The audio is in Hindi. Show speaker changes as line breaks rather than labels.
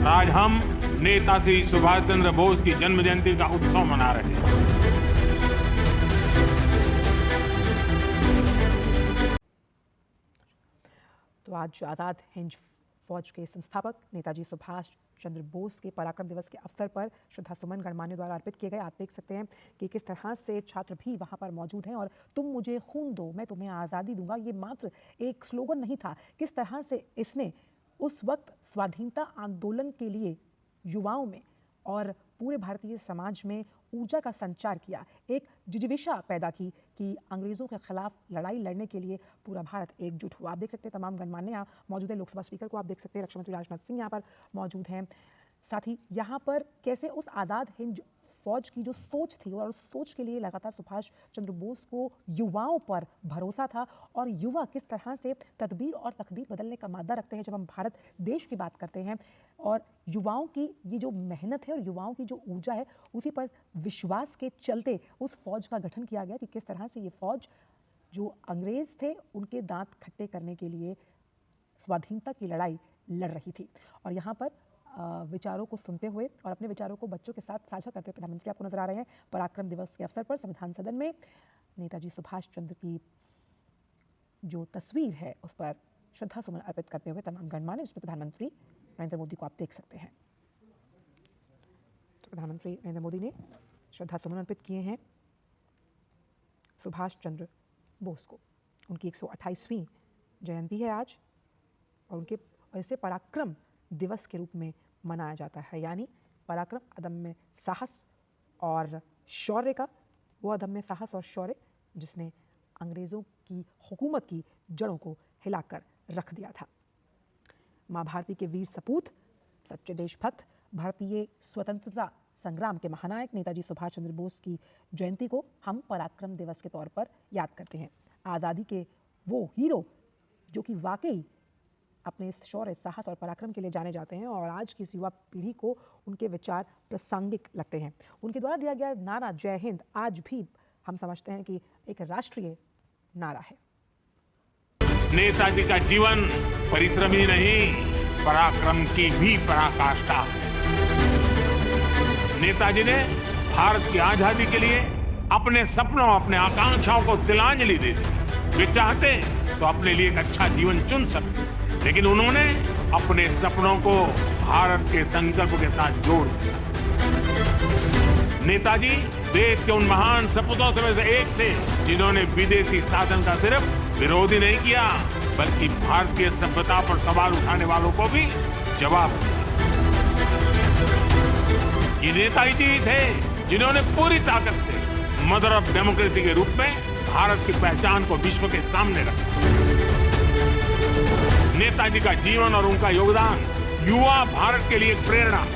आज हम नेताजी सुभाष चंद्र बोस की जन्म जयंती का उत्सव मना रहे हैं।
तो आज आज़ाद हिंद फौज के संस्थापक नेताजी सुभाष चंद्र बोस के पराक्रम दिवस के अवसर पर श्रद्धासुमन गणमान्यों द्वारा अर्पित किए गए। आप देख सकते हैं कि किस तरह से छात्र भी वहां पर मौजूद हैं और तुम मुझे खून दो मैं तुम्हें आज़ादी दूंगा, ये मात्र एक स्लोगन नहीं था। किस तरह से इसने उस वक्त स्वाधीनता आंदोलन के लिए युवाओं में और पूरे भारतीय समाज में ऊर्जा का संचार किया, एक जिजीविषा पैदा की कि अंग्रेज़ों के खिलाफ लड़ाई लड़ने के लिए पूरा भारत एकजुट हुआ। आप देख सकते हैं तमाम गणमान्य यहाँ मौजूद है। लोकसभा स्पीकर को आप देख सकते हैं, रक्षा मंत्री राजनाथ सिंह यहाँ पर मौजूद हैं। साथ ही यहाँ पर कैसे उस आज़ाद हिंद फौज की जो सोच थी और उस सोच के लिए लगातार सुभाष चंद्र बोस को युवाओं पर भरोसा था और युवा किस तरह से तदबीर और तकदीर बदलने का मादा रखते हैं जब हम भारत देश की बात करते हैं। और युवाओं की ये जो मेहनत है और युवाओं की जो ऊर्जा है, उसी पर विश्वास के चलते उस फौज का गठन किया गया कि किस तरह से ये फौज जो अंग्रेज़ थे उनके दांत खट्टे करने के लिए स्वाधीनता की लड़ाई लड़ रही थी। और यहाँ पर विचारों को सुनते हुए और अपने विचारों को बच्चों के साथ साझा करते हुए प्रधानमंत्री आपको नजर आ रहे हैं। पराक्रम दिवस के अवसर पर संविधान सदन में नेताजी सुभाष चंद्र की जो तस्वीर है उस पर श्रद्धा सुमन अर्पित करते हुए तमाम गणमान्य, जिसमें प्रधानमंत्री नरेंद्र मोदी को आप देख सकते हैं। तो प्रधानमंत्री नरेंद्र मोदी ने श्रद्धा सुमन अर्पित किए हैं सुभाष चंद्र बोस को। उनकी 128वीं जयंती है आज और उनके ऐसे पराक्रम दिवस के रूप में मनाया जाता है, यानी पराक्रम अदम्य साहस और शौर्य का, वो अदम्य साहस और शौर्य जिसने अंग्रेज़ों की हुकूमत की जड़ों को हिलाकर रख दिया था। माँ भारती के वीर सपूत, सच्चे देशभक्त, भारतीय स्वतंत्रता संग्राम के महानायक नेताजी सुभाष चंद्र बोस की जयंती को हम पराक्रम दिवस के तौर पर याद करते हैं। आज़ादी के वो हीरो जो कि वाकई अपने इस शौर्य, साहस और पराक्रम के लिए जाने जाते हैं और आज की युवा पीढ़ी को उनके विचार प्रासंगिक लगते हैं। उनके द्वारा दिया गया नारा जय हिंद आज भी हम समझते हैं कि एक राष्ट्रीय नारा है।
नेताजी का जीवन परिश्रम ही नहीं, पराक्रम की भी पराकाष्ठा है। नेताजी ने भारत की आजादी के लिए अपने सपनों, अपने आकांक्षाओं को तिलांजलि दे दी। वे चाहते तो अपने लिए एक अच्छा जीवन चुन सकते, लेकिन उन्होंने अपने सपनों को भारत के संकल्प के साथ जोड़ दिया। नेताजी देश के उन महान सपूतों में से एक थे जिन्होंने विदेशी शासन का सिर्फ विरोध ही नहीं किया, बल्कि भारतीय सभ्यता पर सवाल उठाने वालों को भी जवाब दिया। ये नेताजी थे जिन्होंने पूरी ताकत से मदर ऑफ डेमोक्रेसी के रूप में भारत की पहचान को विश्व के सामने रखा। नेताजी का जीवन और उनका योगदान युवा भारत के लिए एक प्रेरणा है।